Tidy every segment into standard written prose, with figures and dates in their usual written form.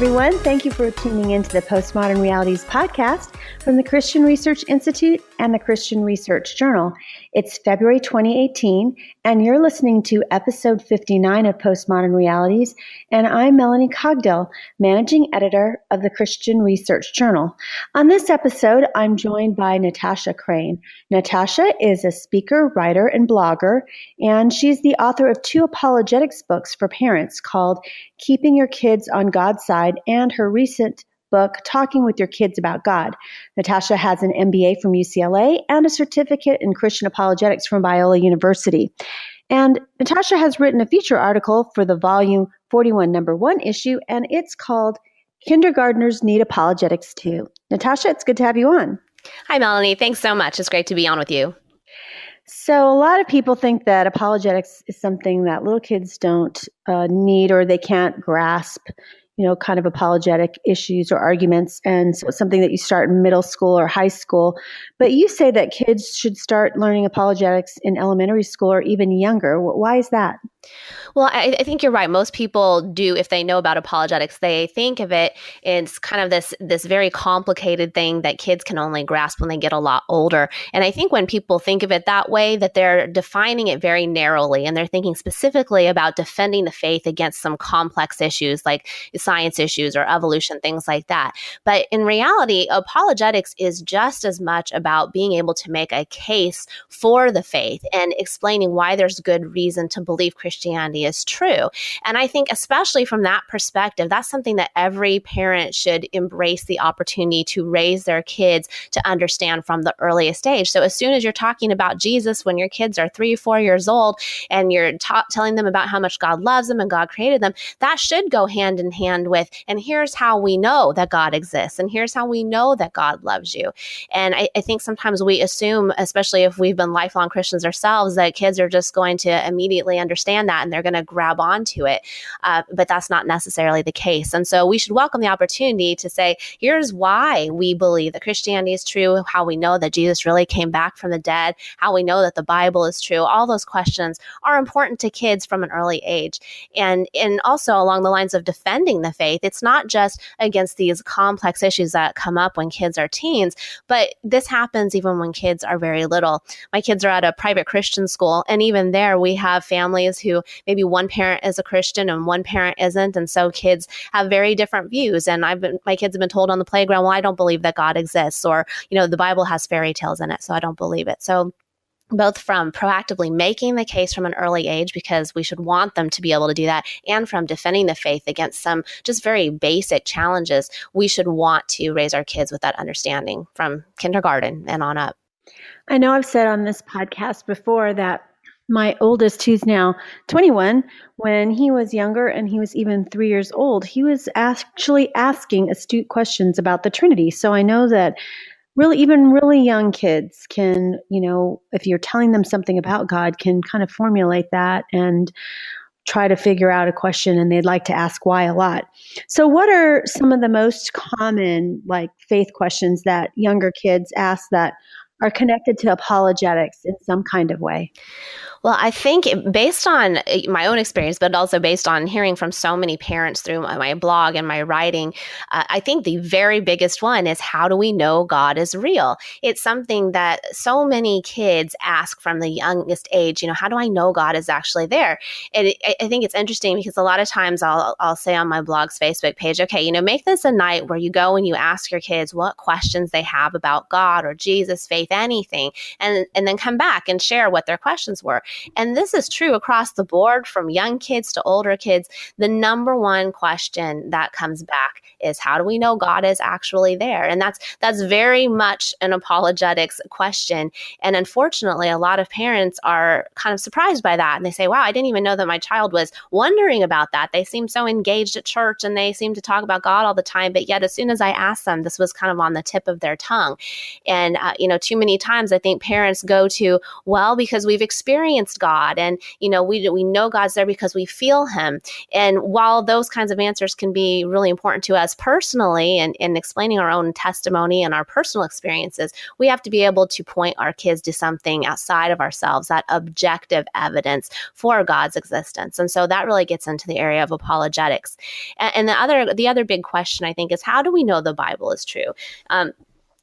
everyone. Thank you for tuning into the Postmodern Realities podcast from the Christian Research Institute and the Christian Research Journal. It's February 2018, and you're listening to episode 59 of Postmodern Realities, and I'm Melanie Cogdill, managing editor of the Christian Research Journal. On this episode, I'm joined by Natasha Crane. Natasha is a speaker, writer, and blogger, and she's the author of 2 apologetics books for parents called Keeping Your Kids on God's Side and her recent book, Talking with Your Kids About God. Natasha has an MBA from UCLA and a certificate in Christian apologetics from Biola University. And Natasha has written a feature article for the volume 41 number 1 issue, and it's called Kindergartners Need Apologetics Too. Natasha, it's good to have you on. Hi, Melanie. Thanks so much. It's great to be on with you. So a lot of people think that apologetics is something that little kids don't need or they can't grasp, kind of apologetic issues or arguments. And so it's something that you start in middle school or high school. But you say that kids should start learning apologetics in elementary school or even younger. Why is that? Well, I think you're right. Most people do, if they know about apologetics, they think of it as kind of this very complicated thing that kids can only grasp when they get a lot older. And I think when people think of it that way, that they're defining it very narrowly, and they're thinking specifically about defending the faith against some complex issues like science issues or evolution, things like that. But in reality, apologetics is just as much about being able to make a case for the faith and explaining why there's good reason to believe Christianity is true. And I think especially from that perspective, that's something that every parent should embrace the opportunity to raise their kids to understand from the earliest age. So as soon as you're talking about Jesus when your kids are 3 or 4 years old and you're telling them about how much God loves them and God created them, that should go hand in hand with, and here's how we know that God exists, and here's how we know that God loves you. And I think sometimes we assume, especially if we've been lifelong Christians ourselves, that kids are just going to immediately understand that and they're going to grab onto it. But that's not necessarily the case. And so we should welcome the opportunity to say, here's why we believe that Christianity is true, how we know that Jesus really came back from the dead, how we know that the Bible is true. All those questions are important to kids from an early age. And also along the lines of defending the faith, it's not just against these complex issues that come up when kids are teens, but this happens even when kids are very little. My kids are at a private Christian school, and even there we have families who maybe one parent is a Christian and one parent isn't, and so kids have very different views. And my kids have been told on the playground, well, I don't believe that God exists, or the Bible has fairy tales in it, so I don't believe it. So both from proactively making the case from an early age, because we should want them to be able to do that, and from defending the faith against some just very basic challenges, we should want to raise our kids with that understanding from kindergarten and on up. I know I've said on this podcast before that my oldest, who's now 21, when he was younger and he was even 3 years old, he was actually asking astute questions about the Trinity. So I know that even really young kids can, if you're telling them something about God, can kind of formulate that and try to figure out a question, and they'd like to ask why a lot. So what are some of the most common faith questions that younger kids ask that are connected to apologetics in some kind of way? Well, I think based on my own experience, but also based on hearing from so many parents through my blog and my writing, I think the very biggest one is, how do we know God is real? It's something that so many kids ask from the youngest age, how do I know God is actually there? And I think it's interesting because a lot of times I'll say on my blog's Facebook page, okay, make this a night where you go and you ask your kids what questions they have about God or Jesus, faith, anything, and then come back and share what their questions were. And this is true across the board, from young kids to older kids. The number one question that comes back is, how do we know God is actually there? And that's very much an apologetics question. And unfortunately, a lot of parents are kind of surprised by that. And they say, wow, I didn't even know that my child was wondering about that. They seem so engaged at church and they seem to talk about God all the time. But yet, as soon as I asked them, this was kind of on the tip of their tongue. And, too many times I think parents go to, well, because we've experienced experienced God, and we know God's there because we feel Him. And while those kinds of answers can be really important to us personally, and in explaining our own testimony and our personal experiences, we have to be able to point our kids to something outside of ourselves, that objective evidence for God's existence. And so that really gets into the area of apologetics. And the other big question, I think, is how do we know the Bible is true?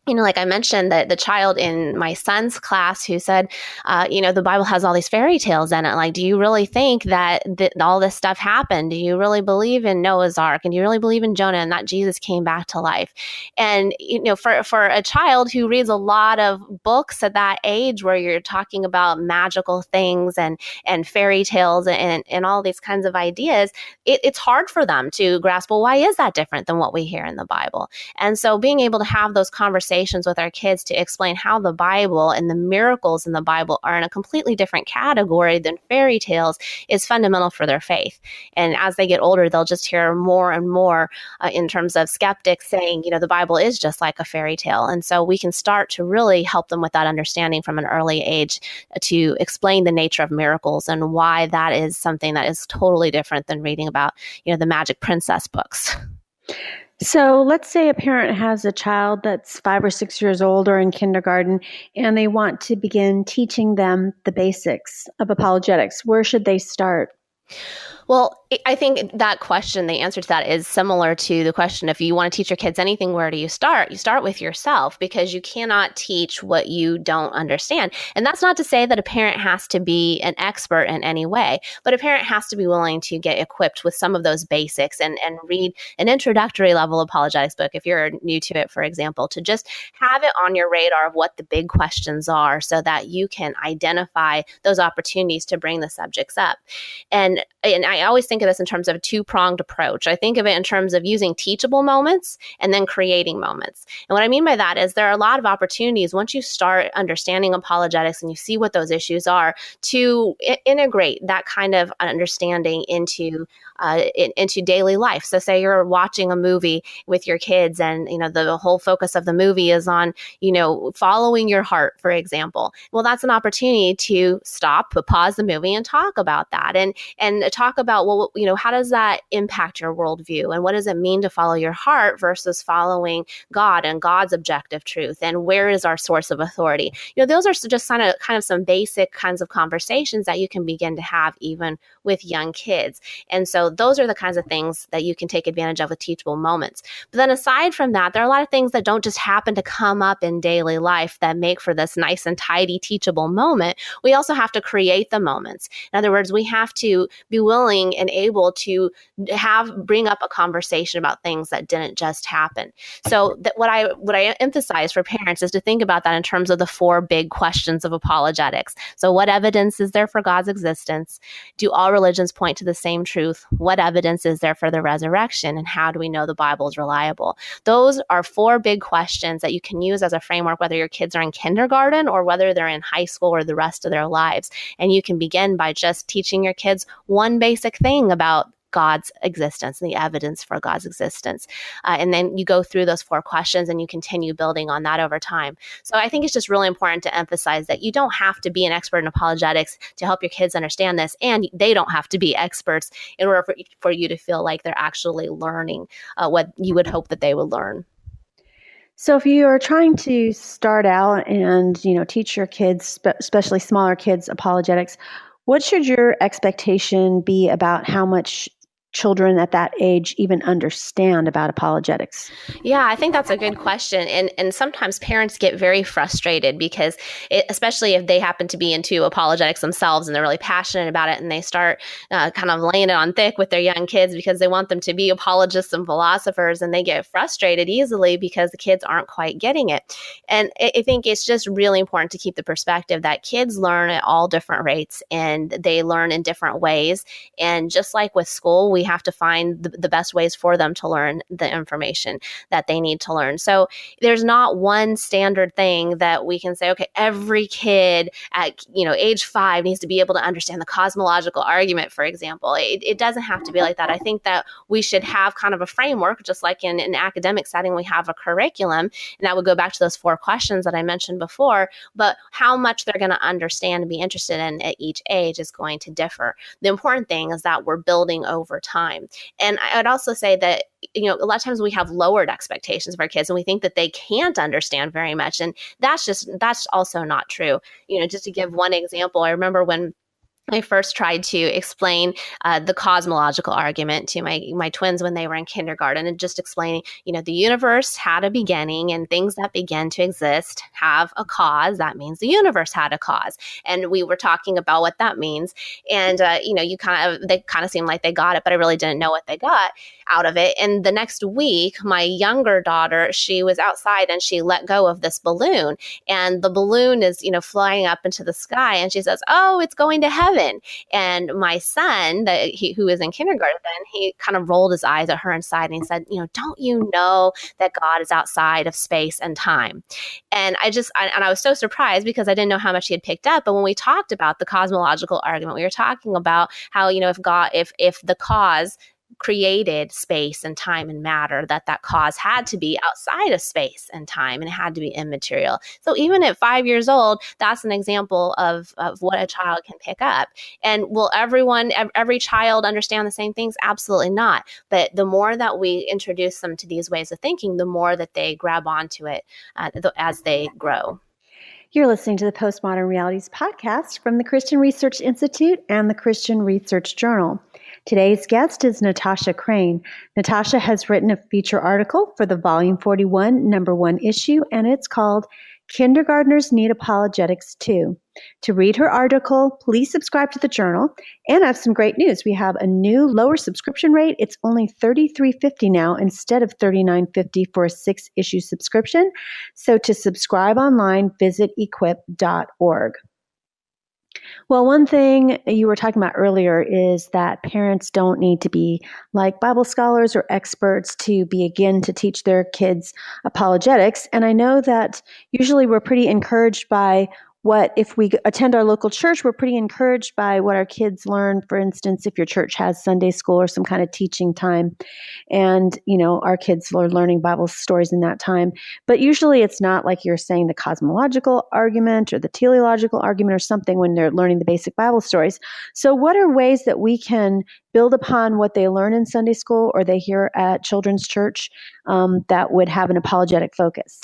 Like I mentioned, that the child in my son's class who said, the Bible has all these fairy tales in it. Like, do you really think that all this stuff happened? Do you really believe in Noah's Ark? And do you really believe in Jonah and that Jesus came back to life? And, for a child who reads a lot of books at that age where you're talking about magical things and fairy tales and all these kinds of ideas, it's hard for them to grasp, well, why is that different than what we hear in the Bible? And so being able to have those conversations with our kids to explain how the Bible and the miracles in the Bible are in a completely different category than fairy tales is fundamental for their faith. And as they get older, they'll just hear more and more in terms of skeptics saying, the Bible is just like a fairy tale. And so we can start to really help them with that understanding from an early age to explain the nature of miracles and why that is something that is totally different than reading about, the magic princess books. So let's say a parent has a child that's 5 or 6 years old or in kindergarten, and they want to begin teaching them the basics of apologetics. Where should they start? Well, I think that question, the answer to that is similar to the question, if you want to teach your kids anything, where do you start? You start with yourself, because you cannot teach what you don't understand. And that's not to say that a parent has to be an expert in any way, but a parent has to be willing to get equipped with some of those basics and read an introductory level apologetics book, if you're new to it, for example, to just have it on your radar of what the big questions are so that you can identify those opportunities to bring the subjects up. And I always think of this in terms of a two-pronged approach. I think of it in terms of using teachable moments and then creating moments. And what I mean by that is there are a lot of opportunities once you start understanding apologetics and you see what those issues are to integrate that kind of understanding into daily life. So say you're watching a movie with your kids and, the whole focus of the movie is on, following your heart, for example. Well, that's an opportunity to stop, pause the movie and talk about that and talk about, well, how does that impact your worldview? And what does it mean to follow your heart versus following God and God's objective truth? And where is our source of authority? Those are just kind of some basic kinds of conversations that you can begin to have even with young kids. And so those are the kinds of things that you can take advantage of with teachable moments. But then aside from that, there are a lot of things that don't just happen to come up in daily life that make for this nice and tidy teachable moment. We also have to create the moments. In other words, we have to be willing and able to bring up a conversation about things that didn't just happen. So what I emphasize for parents is to think about that in terms of the 4 big questions of apologetics. So what evidence is there for God's existence? Do all religions point to the same truth? What evidence is there for the resurrection? And how do we know the Bible is reliable? Those are 4 big questions that you can use as a framework, whether your kids are in kindergarten or whether they're in high school or the rest of their lives. And you can begin by just teaching your kids one basic thing about God's existence and the evidence for God's existence. And then you go through those 4 questions and you continue building on that over time. So I think it's just really important to emphasize that you don't have to be an expert in apologetics to help your kids understand this, and they don't have to be experts in order for you to feel like they're actually learning what you would hope that they would learn. So if you are trying to start out and, teach your kids, especially smaller kids, apologetics, what should your expectation be about how much children at that age even understand about apologetics? Yeah, I think that's a good question. And sometimes parents get very frustrated because especially if they happen to be into apologetics themselves and they're really passionate about it and they start kind of laying it on thick with their young kids because they want them to be apologists and philosophers, and they get frustrated easily because the kids aren't quite getting it. And I think it's just really important to keep the perspective that kids learn at all different rates and they learn in different ways. And just like with school, we have to find the best ways for them to learn the information that they need to learn. So there's not one standard thing that we can say, okay, every kid at age 5 needs to be able to understand the cosmological argument, for example. It doesn't have to be like that. I think that we should have kind of a framework, just like in an academic setting, we have a curriculum, and that would go back to those 4 questions that I mentioned before. But how much they're going to understand and be interested in at each age is going to differ. The important thing is that we're building over time. And I'd also say that a lot of times we have lowered expectations for our kids and we think that they can't understand very much. And that's also not true. Just to give one example, I remember when I first tried to explain the cosmological argument to my twins when they were in kindergarten, and just explaining, the universe had a beginning and things that begin to exist have a cause. That means the universe had a cause. And we were talking about what that means. And, they kind of seemed like they got it, but I really didn't know what they got out of it. And the next week, my younger daughter, she was outside and she let go of this balloon, and the balloon is, flying up into the sky. And she says, "Oh, it's going to heaven." And my son, who was in kindergarten then, he kind of rolled his eyes at her inside and he said, "Don't you know that God is outside of space and time?" And I was so surprised because I didn't know how much he had picked up. But when we talked about the cosmological argument, we were talking about how, if the cause created space and time and matter, that cause had to be outside of space and time and it had to be immaterial. So even at 5 years old, that's an example of what a child can pick up. And will every child understand the same things? Absolutely not. But the more that we introduce them to these ways of thinking, the more that they grab onto it as they grow. You're listening to the Postmodern Realities podcast from the Christian Research Institute and the Christian Research Journal. Today's guest is Natasha Crane. Natasha has written a feature article for the Volume 41, number 1 issue, and it's called Kindergartners Need Apologetics Too. To read her article, please subscribe to the journal. And I have some great news. We have a new lower subscription rate. It's only $33.50 now instead of $39.50 for a 6-issue subscription. So to subscribe online, visit equip.org. Well, one thing you were talking about earlier is that parents don't need to be like Bible scholars or experts to begin to teach their kids apologetics. And I know that usually we're pretty encouraged by if we attend our local church, we're pretty encouraged by what our kids learn. For instance, if your church has Sunday school or some kind of teaching time, and, our kids are learning Bible stories in that time. But usually it's not like you're saying the cosmological argument or the teleological argument or something when they're learning the basic Bible stories. So what are ways that we can build upon what they learn in Sunday school or they hear at children's church that would have an apologetic focus?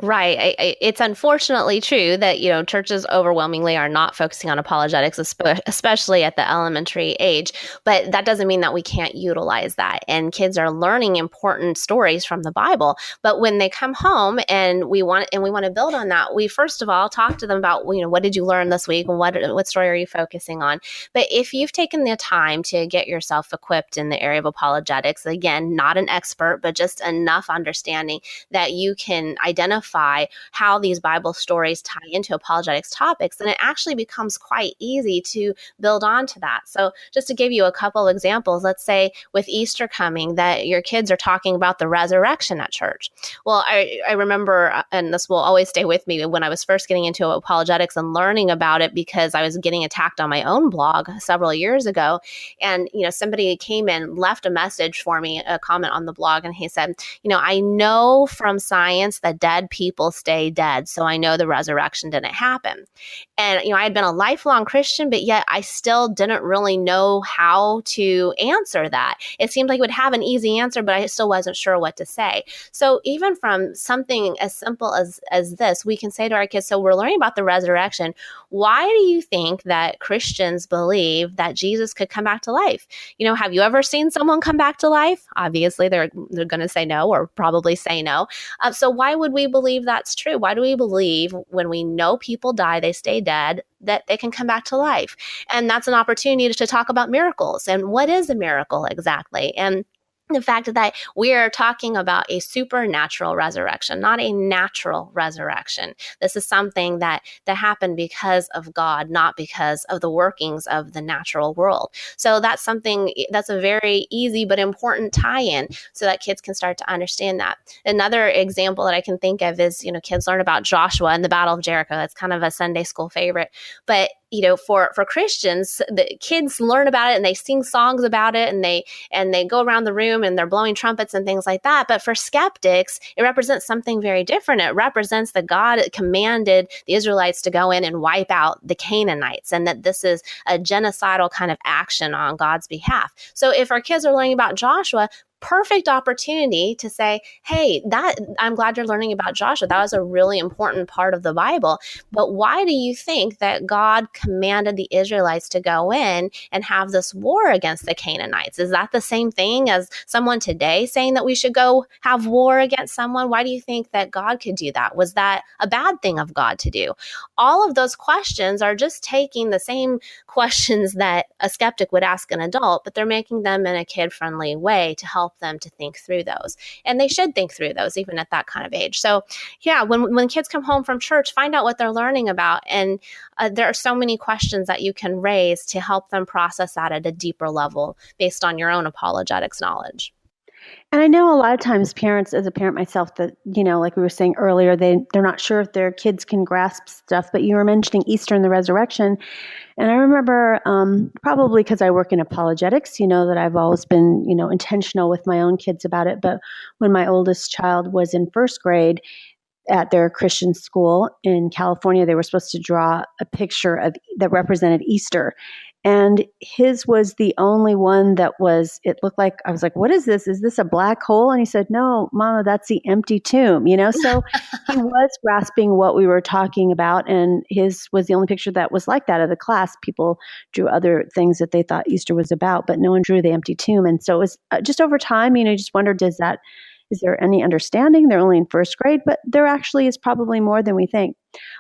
Right. It's unfortunately true that, churches overwhelmingly are not focusing on apologetics, especially at the elementary age. But that doesn't mean that we can't utilize that. And kids are learning important stories from the Bible. But when they come home and we want to build on that, we first of all talk to them about, what did you learn this week and what story are you focusing on? But if you've taken the time to get yourself equipped in the area of apologetics, again, not an expert, but just enough understanding that you can identify how these Bible stories tie into apologetics topics, then it actually becomes quite easy to build on to that. So just to give you a couple of examples, let's say with Easter coming that your kids are talking about the resurrection at church. Well, I remember, and this will always stay with me, when I was first getting into apologetics and learning about it because I was getting attacked on my own blog several years ago. And, somebody came in, left a message for me, a comment on the blog, and he said, I know from science that dead people stay dead, so I know the resurrection didn't happen. And, I had been a lifelong Christian, but yet I still didn't really know how to answer that. It seemed like it would have an easy answer, but I still wasn't sure what to say. So even from something as simple as this, we can say to our kids, so we're learning about the resurrection. Why do you think that Christians believe that Jesus could come back to life? Have you ever seen someone come back to life? Obviously, they're going to say no, or probably say no. So why would we believe that's true? Why do we believe when we know people die, they stay dead, that they can come back to life? And that's an opportunity to talk about miracles. And what is a miracle exactly? And the fact that we are talking about a supernatural resurrection, not a natural resurrection. This is something that happened because of God, not because of the workings of the natural world. So that's something that's a very easy but important tie-in so that kids can start to understand that. Another example that I can think of is, kids learn about Joshua and the Battle of Jericho. That's kind of a Sunday school favorite. But for Christians, the kids learn about it and they sing songs about it, and they go around the room and they're blowing trumpets and things like that. But for skeptics, it represents something very different. It represents that God commanded the Israelites to go in and wipe out the Canaanites, and that this is a genocidal kind of action on God's behalf. So if our kids are learning about Joshua, perfect opportunity to say, hey, I'm glad you're learning about Joshua. That was a really important part of the Bible. But why do you think that God commanded the Israelites to go in and have this war against the Canaanites? Is that the same thing as someone today saying that we should go have war against someone? Why do you think that God could do that? Was that a bad thing of God to do? All of those questions are just taking the same questions that a skeptic would ask an adult, but they're making them in a kid-friendly way to help them to think through those. And they should think through those even at that kind of age. So yeah, when kids come home from church, find out what they're learning about. And there are so many questions that you can raise to help them process that at a deeper level based on your own apologetics knowledge. And I know a lot of times parents, as a parent myself, that, like we were saying earlier, they're not sure if their kids can grasp stuff, but you were mentioning Easter and the resurrection. And I remember, probably because I work in apologetics, that I've always been, intentional with my own kids about it. But when my oldest child was in first grade at their Christian school in California, they were supposed to draw a picture that represented Easter. And his was the only one it looked like, I was like, what is this? Is this a black hole? And he said, no, Mama, that's the empty tomb, So he was grasping what we were talking about. And his was the only picture that was like that of the class. People drew other things that they thought Easter was about, but no one drew the empty tomb. And so it was just over time, you just wondered, is there any understanding? They're only in first grade, but there actually is probably more than we think.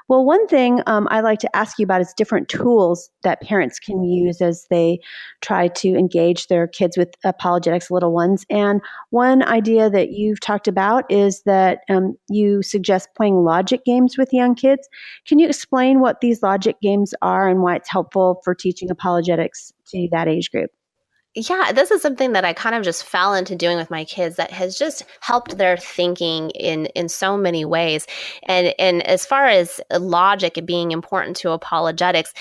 Well, one thing I'd like to ask you about is different tools that parents can use as they try to engage their kids with apologetics, little ones. And one idea that you've talked about is that you suggest playing logic games with young kids. Can you explain what these logic games are and why it's helpful for teaching apologetics to that age group? Yeah, this is something that I kind of just fell into doing with my kids that has just helped their thinking in so many ways. And as far as logic being important to apologetics,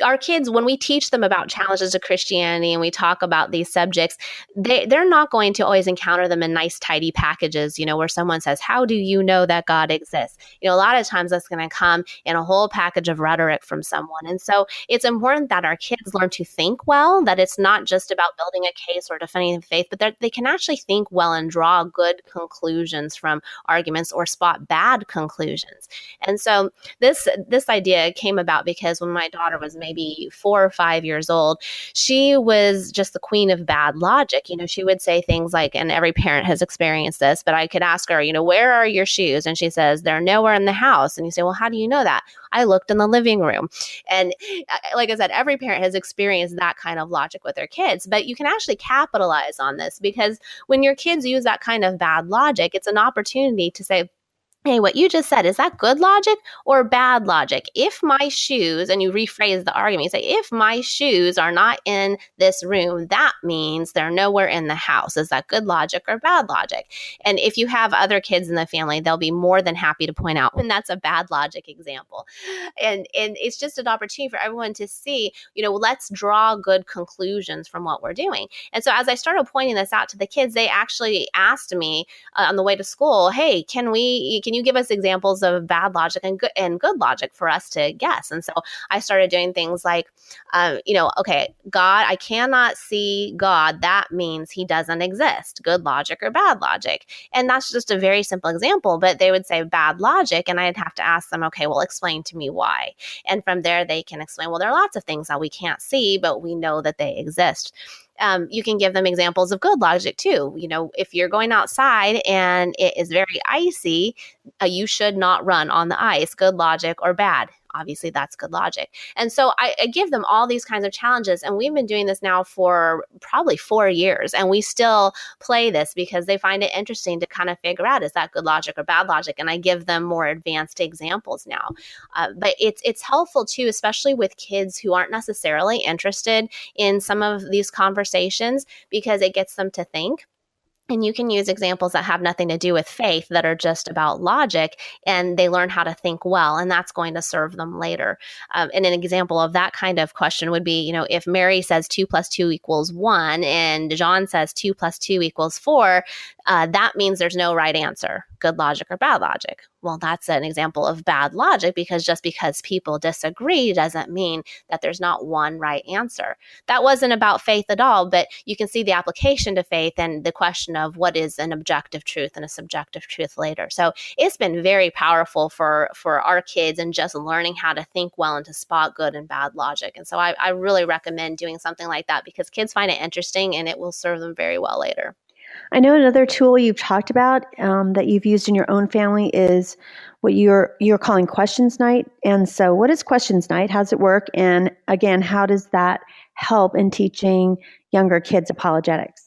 our kids, when we teach them about challenges to Christianity and we talk about these subjects, they're not going to always encounter them in nice, tidy packages, where someone says, how do you know that God exists? A lot of times that's going to come in a whole package of rhetoric from someone. And so it's important that our kids learn to think well, that it's not just about building a case or defending the faith, but they can actually think well and draw good conclusions from arguments or spot bad conclusions. And so this idea came about because when my daughter was maybe 4 or 5 years old, she was just the queen of bad logic. She would say things like, and every parent has experienced this, but I could ask her, where are your shoes? And she says, they're nowhere in the house. And you say, well, how do you know that? I looked in the living room. And like I said, every parent has experienced that kind of logic with their kids, but you can actually capitalize on this because when your kids use that kind of bad logic, it's an opportunity to say, hey, what you just said, is that good logic or bad logic? If my shoes, and you rephrase the argument, you say, if my shoes are not in this room, that means they're nowhere in the house. Is that good logic or bad logic? And if you have other kids in the family, they'll be more than happy to point out when that's a bad logic example. And it's just an opportunity for everyone to see, let's draw good conclusions from what we're doing. And so as I started pointing this out to the kids, they actually asked me on the way to school, hey, can you give us examples of bad logic and good logic for us to guess? And so I started doing things like, okay, God, I cannot see God. That means he doesn't exist. Good logic or bad logic? And that's just a very simple example, but they would say bad logic. And I'd have to ask them, okay, well, explain to me why. And from there, they can explain, well, there are lots of things that we can't see, but we know that they exist. You can give them examples of good logic too. If you're going outside and it is very icy, you should not run on the ice, good logic, or bad. Obviously, that's good logic. And so I give them all these kinds of challenges. And we've been doing this now for probably 4 years. And we still play this because they find it interesting to kind of figure out, is that good logic or bad logic? And I give them more advanced examples now. But it's helpful too, especially with kids who aren't necessarily interested in some of these conversations, because it gets them to think. And you can use examples that have nothing to do with faith, that are just about logic, and they learn how to think well, and that's going to serve them later. And an example of that kind of question would be, if Mary says 2 + 2 = 1 and John says 2 + 2 = 4, that means there's no right answer, good logic or bad logic. Well, that's an example of bad logic, because just because people disagree doesn't mean that there's not one right answer. That wasn't about faith at all, but you can see the application to faith and the question of what is an objective truth and a subjective truth later. So it's been very powerful for our kids, and just learning how to think well and to spot good and bad logic. And so I really recommend doing something like that, because kids find it interesting and it will serve them very well later. I know another tool you've talked about that you've used in your own family is what you're calling Questions Night. And so what is Questions Night? How does it work? And again, how does that help in teaching younger kids apologetics?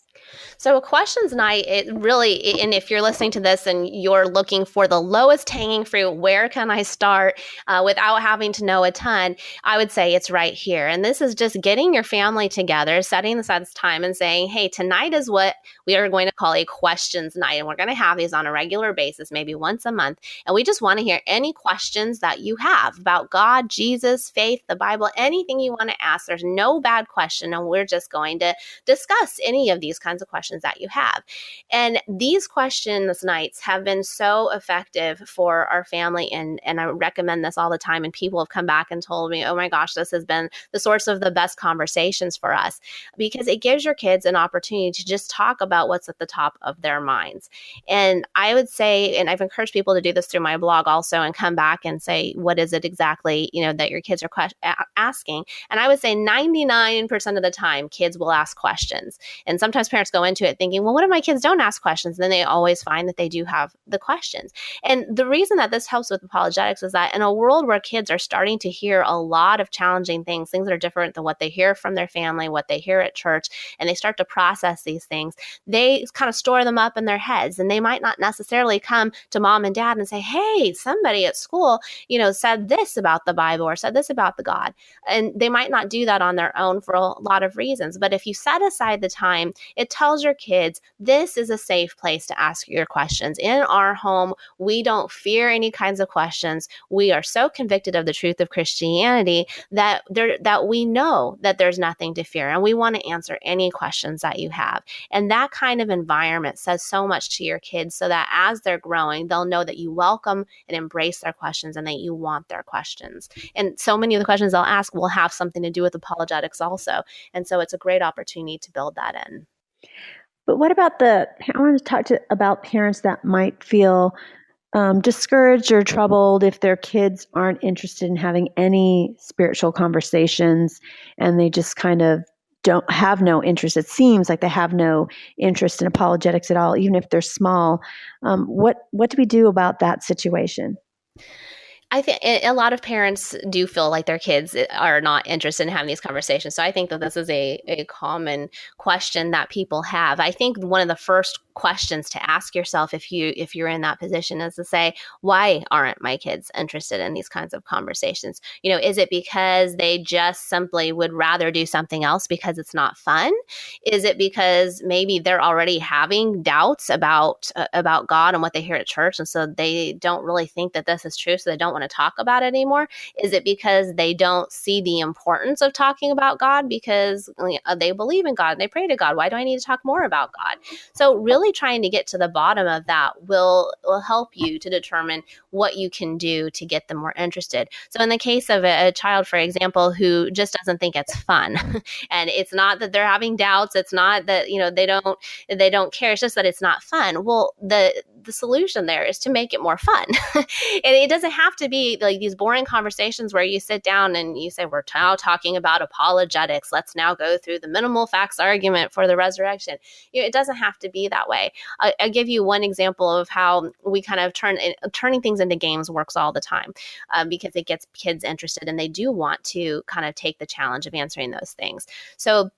So a questions night, it really, and if you're listening to this and you're looking for the lowest hanging fruit, where can I start without having to know a ton? I would say it's right here. And this is just getting your family together, setting aside this time and saying, hey, tonight is what we are going to call a questions night. And we're going to have these on a regular basis, maybe once a month. And we just want to hear any questions that you have about God, Jesus, faith, the Bible, anything you want to ask. There's no bad question. And we're just going to discuss any of these kinds of questions that you have. And these questions nights have been so effective for our family. And I recommend this all the time. And people have come back and told me, oh my gosh, this has been the source of the best conversations for us, because it gives your kids an opportunity to just talk about what's at the top of their minds. And I would say, and I've encouraged people to do this through my blog also, and come back and say, what is it exactly, that your kids are asking? And I would say 99% of the time, kids will ask questions. And sometimes parents go into it thinking, well, what if my kids don't ask questions? And then they always find that they do have the questions. And the reason that this helps with apologetics is that in a world where kids are starting to hear a lot of challenging things that are different than what they hear from their family, what they hear at church, and they start to process these things, they kind of store them up in their heads. And they might not necessarily come to mom and dad and say, hey, somebody at school, said this about the Bible or said this about the God. And they might not do that on their own for a lot of reasons. But if you set aside the time, it tells your kids, this is a safe place to ask your questions. In our home, we don't fear any kinds of questions. We are so convicted of the truth of Christianity that we know that there's nothing to fear, and we want to answer any questions that you have. And that kind of environment says so much to your kids, so that as they're growing, they'll know that you welcome and embrace their questions and that you want their questions. And so many of the questions they'll ask will have something to do with apologetics also. And so it's a great opportunity to build that in. But what about I want to talk about parents that might feel discouraged or troubled if their kids aren't interested in having any spiritual conversations, and they just kind of don't have no interest. It seems like they have no interest in apologetics at all, even if they're small. What do we do about that situation? I think a lot of parents do feel like their kids are not interested in having these conversations. So I think that this is a common question that people have. I think one of the first questions to ask yourself if you're in that position is to say, why aren't my kids interested in these kinds of conversations? Is it because they just simply would rather do something else because it's not fun? Is it because maybe they're already having doubts about God and what they hear at church, and so they don't really think that this is true, so they don't want to talk about it anymore? Is it because they don't see the importance of talking about God because they believe in God and they pray to God? Why do I need to talk more about God? So really trying to get to the bottom of that will help you to determine what you can do to get them more interested. So in the case of a child, for example, who just doesn't think it's fun, and it's not that they're having doubts, it's not that they don't care, it's just that it's not fun. Well, the solution there is to make it more fun. And it doesn't have to be like these boring conversations where you sit down and you say, we're now talking about apologetics. Let's now go through the minimal facts argument for the resurrection. It doesn't have to be that way. I'll give you one example of how we kind of turning things into games works all the time, because it gets kids interested and they do want to kind of take the challenge of answering those things. So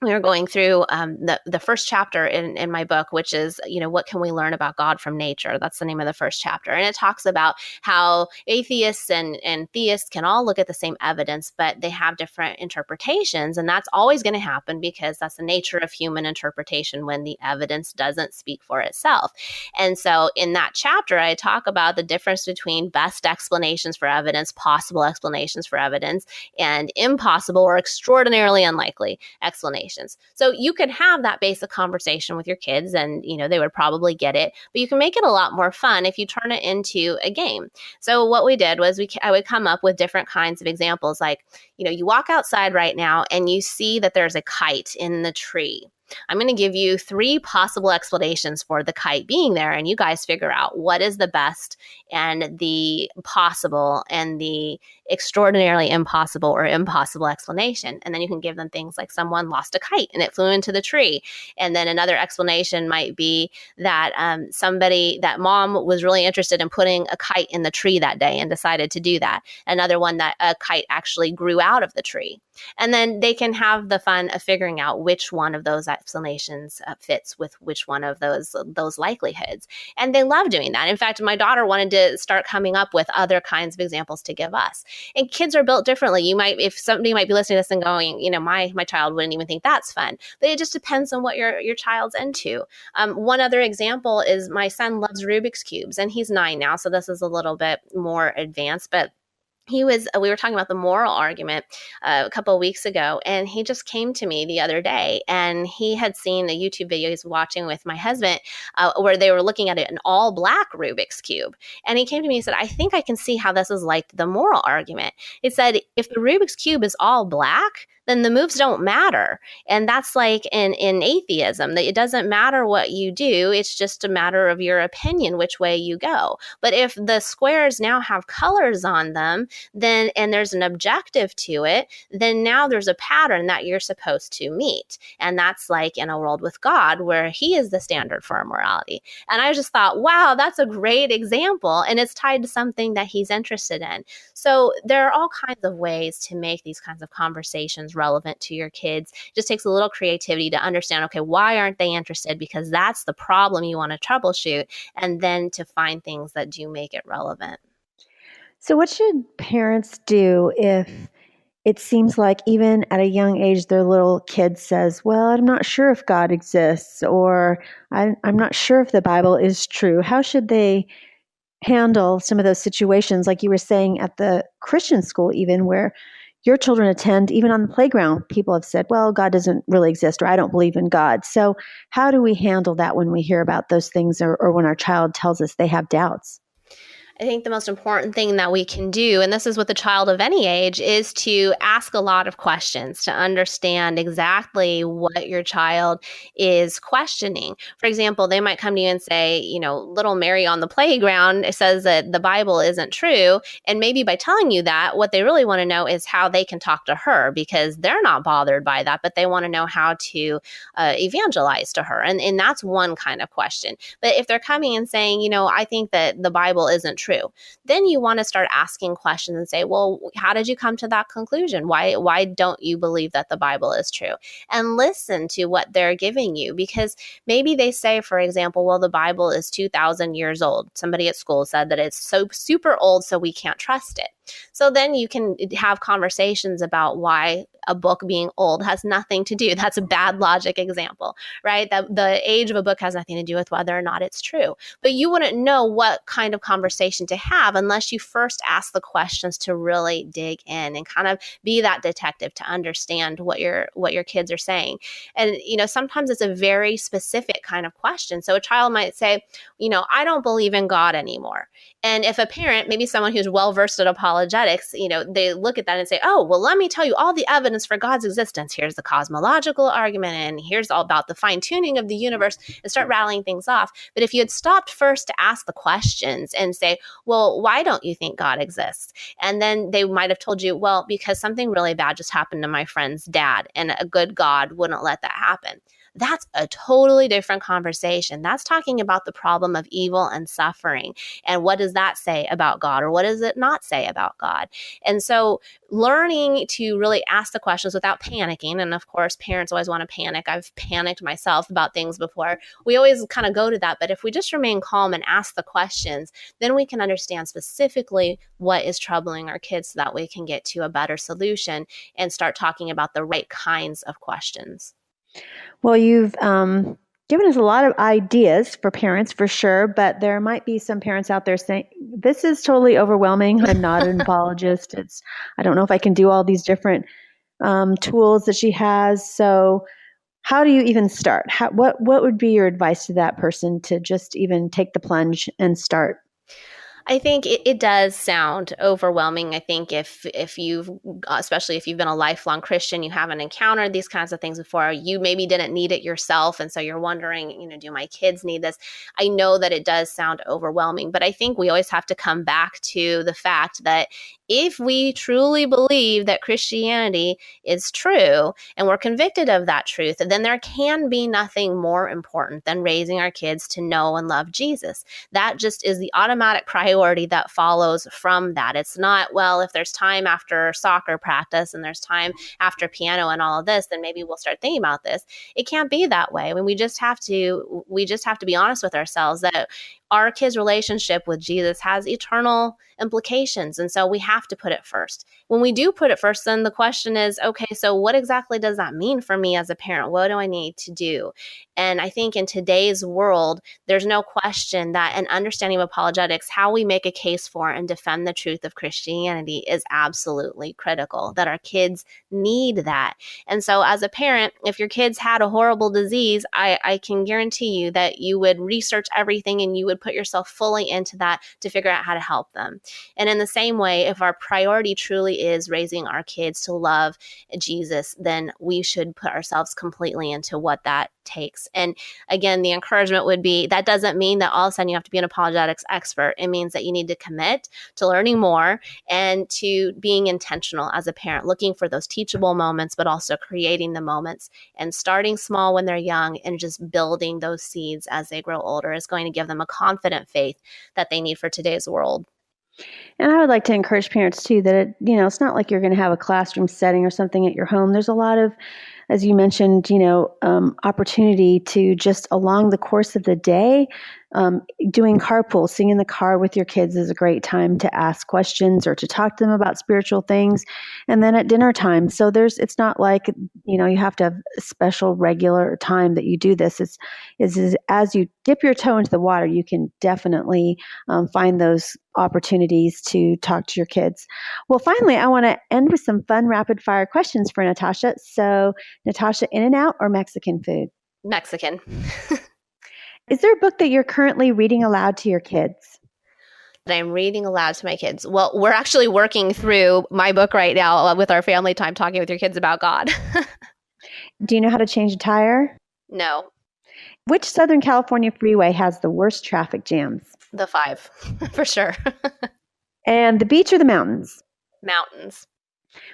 we were going through the first chapter in my book, which is, what can we learn about God from nature? That's the name of the first chapter. And it talks about how atheists and theists can all look at the same evidence, but they have different interpretations. And that's always going to happen because that's the nature of human interpretation when the evidence doesn't speak for itself. And so in that chapter, I talk about the difference between best explanations for evidence, possible explanations for evidence, and impossible or extraordinarily unlikely explanations. So you could have that basic conversation with your kids and, they would probably get it, but you can make it a lot more fun if you turn it into a game. So what we did was I would come up with different kinds of examples. Like, you walk outside right now and you see that there's a kite in the tree. I'm going to give you 3 possible explanations for the kite being there, and you guys figure out what is the best and the possible and the extraordinarily impossible or impossible explanation. And then you can give them things like someone lost a kite and it flew into the tree. And then another explanation might be that that mom was really interested in putting a kite in the tree that day and decided to do that. Another one that a kite actually grew out of the tree. And then they can have the fun of figuring out which one of those explanations fits with which one of those likelihoods. And they love doing that. In fact, my daughter wanted to start coming up with other kinds of examples to give us. And kids are built differently. If somebody might be listening to this and going, my child wouldn't even think that's fun. But it just depends on what your child's into. One other example is my son loves Rubik's Cubes, and he's 9 now, so this is a little bit more advanced, but we were talking about the moral argument a couple of weeks ago, and he just came to me the other day, and he had seen a YouTube video he's watching with my husband where they were looking at an all black Rubik's Cube. And he came to me and said, I think I can see how this is like the moral argument. It said, if the Rubik's Cube is all black, then the moves don't matter. And that's like in atheism, that it doesn't matter what you do. It's just a matter of your opinion, which way you go. But if the squares now have colors on them, and there's an objective to it, then now there's a pattern that you're supposed to meet. And that's like in a world with God, where he is the standard for our morality. And I just thought, wow, that's a great example. And it's tied to something that he's interested in. So there are all kinds of ways to make these kinds of conversations relevant to your kids. It just takes a little creativity to understand, okay, why aren't they interested? Because that's the problem you want to troubleshoot, and then to find things that do make it relevant. So what should parents do if it seems like even at a young age, their little kid says, well, I'm not sure if God exists, or I'm not sure if the Bible is true? How should they handle some of those situations, like you were saying at the Christian school, even where your children attend, even on the playground, people have said, well, God doesn't really exist, or I don't believe in God. So how do we handle that when we hear about those things, or when our child tells us they have doubts? I think the most important thing that we can do, and this is with a child of any age, is to ask a lot of questions to understand exactly what your child is questioning. For example, they might come to you and say, little Mary on the playground says that the Bible isn't true. And maybe by telling you that, what they really want to know is how they can talk to her, because they're not bothered by that, but they want to know how to evangelize to her. And that's one kind of question. But if they're coming and saying, I think that the Bible isn't true, then you want to start asking questions and say, well, how did you come to that conclusion? Why don't you believe that the Bible is true? And listen to what they're giving you, because maybe they say, for example, well, the Bible is 2,000 years old. Somebody at school said that it's so super old, so we can't trust it. So then you can have conversations about why a book being old has nothing to do. That's a bad logic example, right? That the age of a book has nothing to do with whether or not it's true. But you wouldn't know what kind of conversation to have unless you first ask the questions to really dig in and kind of be that detective to understand what your kids are saying. And, sometimes it's a very specific kind of question. So a child might say, I don't believe in God anymore. And if a parent, maybe someone who's well-versed at apologetics, apologetics, they look at that and say, oh, well, let me tell you all the evidence for God's existence. Here's the cosmological argument, and here's all about the fine tuning of the universe, and start rattling things off. But if you had stopped first to ask the questions and say, well, why don't you think God exists? And then they might have told you, well, because something really bad just happened to my friend's dad, and a good God wouldn't let that happen. That's a totally different conversation. That's talking about the problem of evil and suffering. And what does that say about God, or what does it not say about God? And so learning to really ask the questions without panicking. And of course, parents always want to panic. I've panicked myself about things before. We always kind of go to that. But if we just remain calm and ask the questions, then we can understand specifically what is troubling our kids, so that we can get to a better solution and start talking about the right kinds of questions. Well, you've given us a lot of ideas for parents, for sure, but there might be some parents out there saying, this is totally overwhelming. I'm not an apologist. I don't know if I can do all these different tools that she has. So how do you even start? What would be your advice to that person to just even take the plunge and start? I think it does sound overwhelming. I think if you've, especially if you've been a lifelong Christian, you haven't encountered these kinds of things before, you maybe didn't need it yourself. And so you're wondering, do my kids need this? I know that it does sound overwhelming, but I think we always have to come back to the fact that if we truly believe that Christianity is true and we're convicted of that truth, then there can be nothing more important than raising our kids to know and love Jesus. That just is the automatic priority that follows from that. It's not, well, if there's time after soccer practice and there's time after piano and all of this, then maybe we'll start thinking about this. It can't be that way. I mean, we just have to be honest with ourselves that our kids' relationship with Jesus has eternal implications. And so we have to put it first. When we do put it first, then the question is, okay, so what exactly does that mean for me as a parent? What do I need to do? And I think in today's world, there's no question that an understanding of apologetics, how we make a case for and defend the truth of Christianity, is absolutely critical, that our kids need that. And so as a parent, if your kids had a horrible disease, I can guarantee you that you would research everything and you would put yourself fully into that to figure out how to help them. And in the same way, if our priority truly is raising our kids to love Jesus, then we should put ourselves completely into what that takes. And again, the encouragement would be, that doesn't mean that all of a sudden you have to be an apologetics expert. It means that you need to commit to learning more and to being intentional as a parent, looking for those teachable moments, but also creating the moments and starting small when they're young and just building those seeds as they grow older is going to give them a confident faith that they need for today's world. And I would like to encourage parents too that it's not like you're going to have a classroom setting or something at your home. There's a lot of, as you mentioned, opportunity to just along the course of the day, doing carpool, sitting in the car with your kids is a great time to ask questions or to talk to them about spiritual things. And then at dinner time, so it's not like, you have to have a special regular time that you do this. Is as you dip your toe into the water, you can definitely find those opportunities to talk to your kids. Well, finally, I want to end with some fun rapid fire questions for Natasha. So, Natasha, In-N-Out or Mexican food? Mexican. Is there a book that you're currently reading aloud to your kids? That I'm reading aloud to my kids? Well, we're actually working through my book right now with our family time, talking with your kids about God. Do you know how to change a tire? No. Which Southern California freeway has the worst traffic jams? The 5, for sure. And the beach or the mountains? Mountains.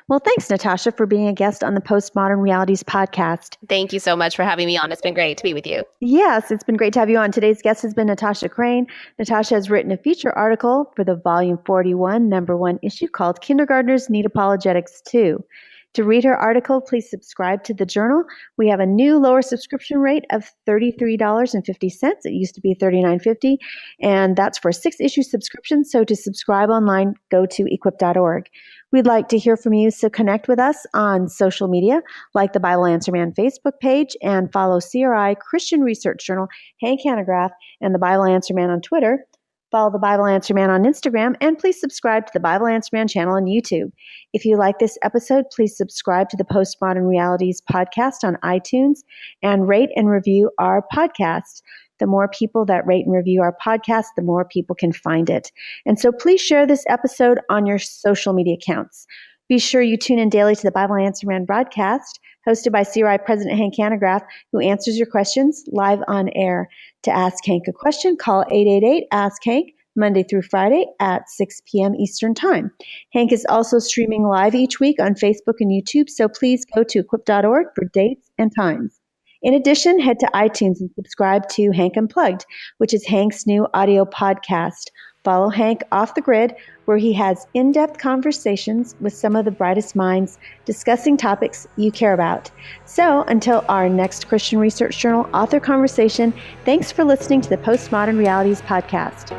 Well, thanks, Natasha, for being a guest on the Postmodern Realities podcast. Thank you so much for having me on. It's been great to be with you. Yes, it's been great to have you on. Today's guest has been Natasha Crane. Natasha has written a feature article for the Volume 41, number 1 issue called Kindergartners Need Apologetics Too. To read her article, please subscribe to the journal. We have a new lower subscription rate of $33.50. It used to be $39.50, and that's for a 6-issue subscription. So to subscribe online, go to equip.org. We'd like to hear from you, so connect with us on social media, like the Bible Answer Man Facebook page, and follow CRI Christian Research Journal, Hank Hanegraaff, and the Bible Answer Man on Twitter. Follow the Bible Answer Man on Instagram, and please subscribe to the Bible Answer Man channel on YouTube. If you like this episode, please subscribe to the Postmodern Realities podcast on iTunes and rate and review our podcast. The more people that rate and review our podcast, the more people can find it. And so please share this episode on your social media accounts. Be sure you tune in daily to the Bible Answer Man broadcast, hosted by CRI President Hank Hanegraaff, who answers your questions live on air. To ask Hank a question, call 888-ASK-HANK, Monday through Friday at 6 p.m. Eastern Time. Hank is also streaming live each week on Facebook and YouTube, so please go to equip.org for dates and times. In addition, head to iTunes and subscribe to Hank Unplugged, which is Hank's new audio podcast. Follow Hank off the grid, where he has in-depth conversations with some of the brightest minds discussing topics you care about. So until our next Christian Research Journal author conversation, thanks for listening to the Postmodern Realities podcast.